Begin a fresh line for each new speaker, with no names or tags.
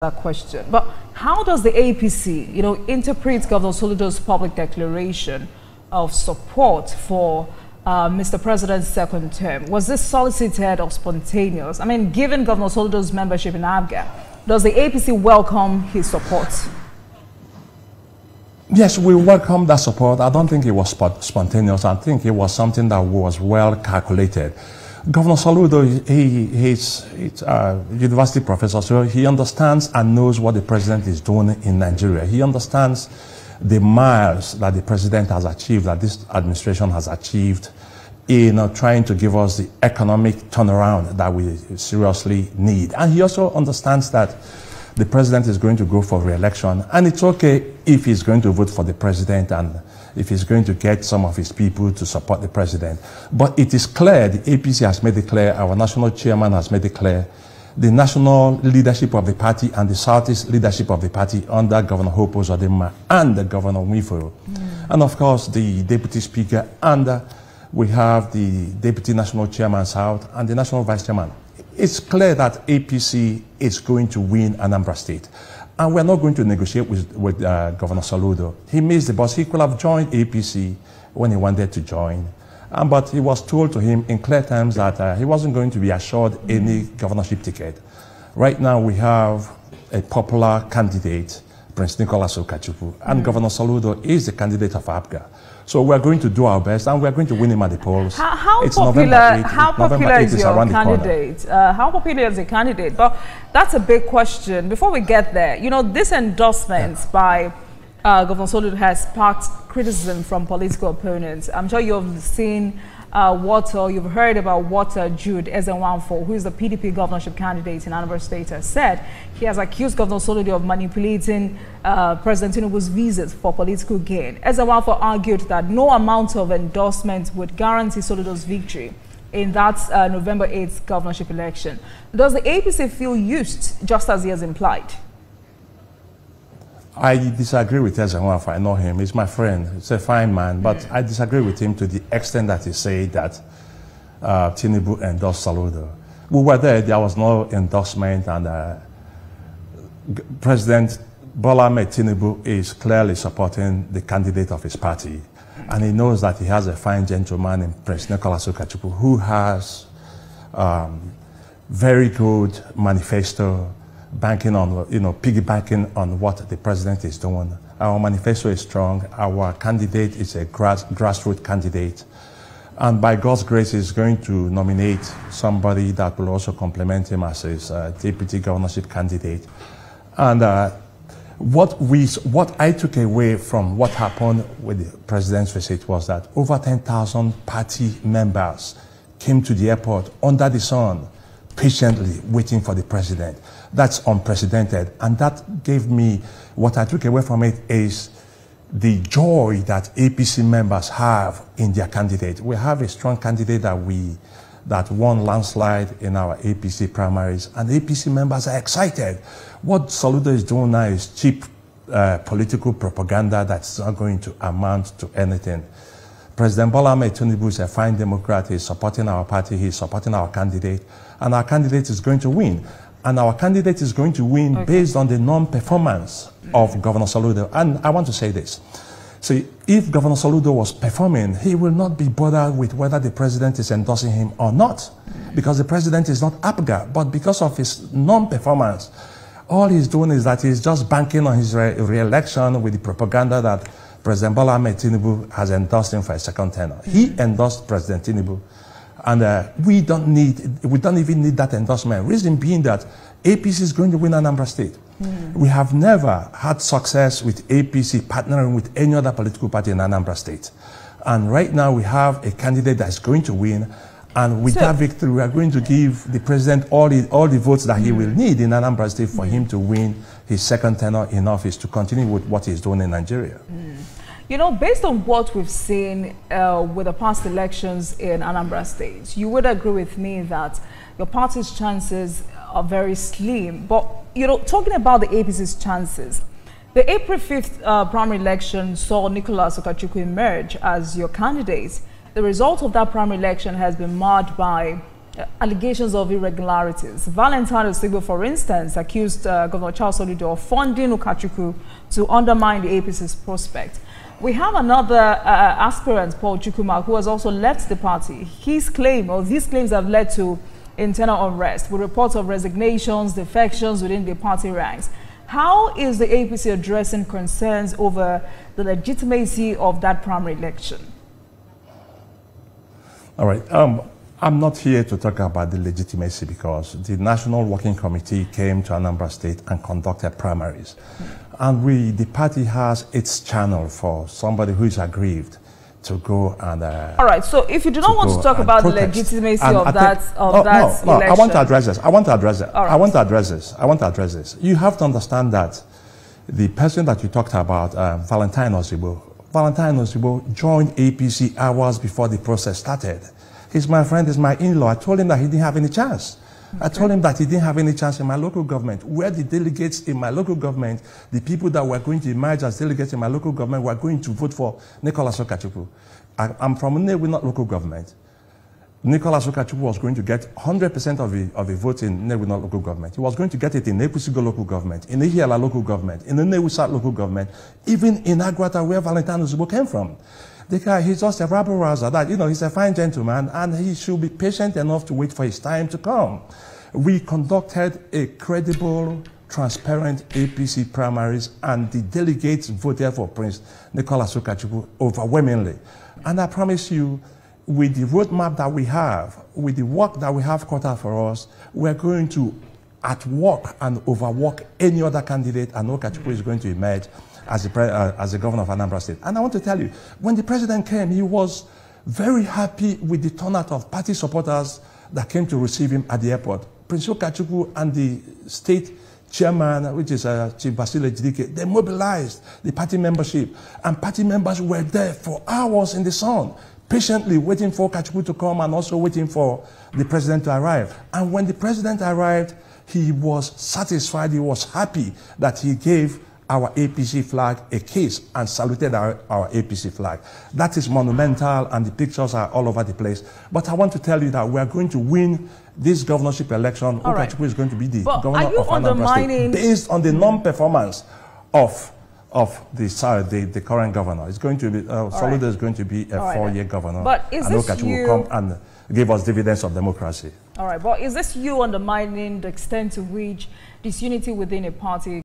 that question. But how does the APC, interpret Governor Soludo's public declaration of support for Mr. President's second term? Was this solicited or spontaneous? I mean, given Governor Soludo's membership in APGA, does the APC welcome his support?
Yes, we welcome that support. I don't think it was spontaneous. I think it was something that was well calculated. Governor Soludo, he's a university professor, so he understands and knows what the president is doing in Nigeria. He understands the miles that the president has achieved, that this administration has achieved in trying to give us the economic turnaround that we seriously need. And he also understands that the president is going to go for re-election, and it's okay if he's going to vote for the president and if he's going to get some of his people to support the president. But it is clear, the APC has made it clear, our national chairman has made it clear, the national leadership of the party and the Southeast leadership of the party under Governor Hope Uzodinma and the Governor Nwifuru, and of course the deputy speaker, and we have the deputy national chairman South and the national vice chairman. It's clear that APC is going to win Anambra State. And we're not going to negotiate with Governor Soludo. He missed the bus. He could have joined APC when he wanted to join. But he was told to him in clear terms that he wasn't going to be assured any governorship ticket. Right now we have a popular candidate, Prince Nicholas Ukachukwu, and Governor Soludo is the candidate of APGA. So we're going to do our best, and we're going to win him at the polls.
How popular is your candidate? How popular is the candidate? But that's a big question. Before we get there, this endorsement by Governor Soludo has sparked criticism from political opponents. I'm sure you've seen you've heard about what Jude Ezenwafo, who is the PDP governorship candidate in Anambra State, has said. He has accused Governor Soludo of manipulating President Tinubu's visas for political gain. Ezenwafo argued that no amount of endorsement would guarantee Soludo's victory in that November 8th governorship election. Does the APC feel used, just as he has implied?
I disagree with Ezenwafo. I know him. He's my friend. He's a fine man. But I disagree with him to the extent that he said that Tinubu endorsed Soludo. We were there. There was no endorsement. And President Bola Ahmed Tinubu is clearly supporting the candidate of his party. And he knows that he has a fine gentleman in Prince Nicholas Ukachukwu who has very good manifesto, banking on, piggybacking on what the president is doing. Our manifesto is strong. Our candidate is a grassroots candidate. And by God's grace, he's going to nominate somebody that will also complement him as his deputy governorship candidate. And what I took away from what happened with the president's visit was that over 10,000 party members came to the airport under the sun, patiently waiting for the president. That's unprecedented. And that gave me, what I took away from it is the joy that APC members have in their candidate. We have a strong candidate that won landslide in our APC primaries, and APC members are excited. What Soludo is doing now is cheap political propaganda that's not going to amount to anything. President Bola Ahmed Tinubu is a fine Democrat. He's supporting our party. He's supporting our candidate. And our candidate is going to win. And our candidate is going to win based on the non-performance of Governor Soludo. And I want to say this. See, if Governor Soludo was performing, he will not be bothered with whether the president is endorsing him or not. Because the president is not APGA. But because of his non-performance, all he's doing is that he's just banking on his re-election with the propaganda that President Bola Ahmed Tinubu has endorsed him for a second tenure. He endorsed President Tinubu. And we don't even need that endorsement. Reason being that APC is going to win Anambra State. We have never had success with APC partnering with any other political party in Anambra State. And right now we have a candidate that's going to win. And with that victory, we are going to give the president all the votes that he will need in Anambra State for him to win his second tenure in office to continue with what he's doing in Nigeria.
Based on what we've seen with the past elections in Anambra State, you would agree with me that your party's chances are very slim. But, talking about the APC's chances, the April 5th primary election saw Nicholas Ukachukwu emerge as your candidate. The result of that primary election has been marred by allegations of irregularities. Valentine Osigbo, for instance, accused Governor Charles Soludo of funding Ukachukwu to undermine the APC's prospect. We have another aspirant, Paul Chukwuma, who has also left the party. His claim, or these claims, have led to internal unrest, with reports of resignations, defections within the party ranks. How is the APC addressing concerns over the legitimacy of that primary election?
All right. I'm not here to talk about the legitimacy because the National Working Committee came to Anambra State and conducted primaries. And the party has its channel for somebody who is aggrieved to go and...
All right, so if you do not want to talk about the legitimacy of that election...
I want to address this. I want to address it.
Right.
I want to address this. You have to understand that the person that you talked about, Valentine Osigbo, joined APC hours before the process started. He's my friend, he's my in-law. I told him that he didn't have any chance. Okay. I told him that he didn't have any chance in my local government. Where the delegates in my local government, the people that were going to emerge as delegates in my local government, were going to vote for Nicholas Ukachukwu. I'm from Nnewi, not local government. Nicholas Ukachukwu was going to get 100% of the votes in Nnewi, not local government. He was going to get it in APC local government, in Ihiala local government, in the Nnewi South local government, even in Agwata, where Valentine Osigbo came from. The guy, he's just a rabble-rouser. That, he's a fine gentleman, and he should be patient enough to wait for his time to come. We conducted a credible, transparent APC primaries, and the delegates voted for Prince Nicholas Ukachukwu overwhelmingly. And I promise you, with the roadmap that we have, with the work that we have cut out for us, we're going to outwork and overwork any other candidate, and Ukachukwu is going to emerge as the governor of Anambra State. And I want to tell you, when the president came, he was very happy with the turnout of party supporters that came to receive him at the airport. Prince Ukachukwu and the state chairman, which is Chief Basile Jidike, they mobilized the party membership. And party members were there for hours in the sun, patiently waiting for Ukachukwu to come and also waiting for the president to arrive. And when the president arrived, he was satisfied, he was happy that he gave our APC flag a kiss and saluted our APC flag. That is monumental, and the pictures are all over the place. But I want to tell you that we are going to win this governorship election. Ukachukwu is going to be the governor of Anambra State based on the non-performance of the current governor. It's going to be, Soludo is going to be a 4-year governor.
But is
and
this
Ukachukwu will come and give us dividends of democracy.
All right, but is this you undermining the extent to which disunity within a party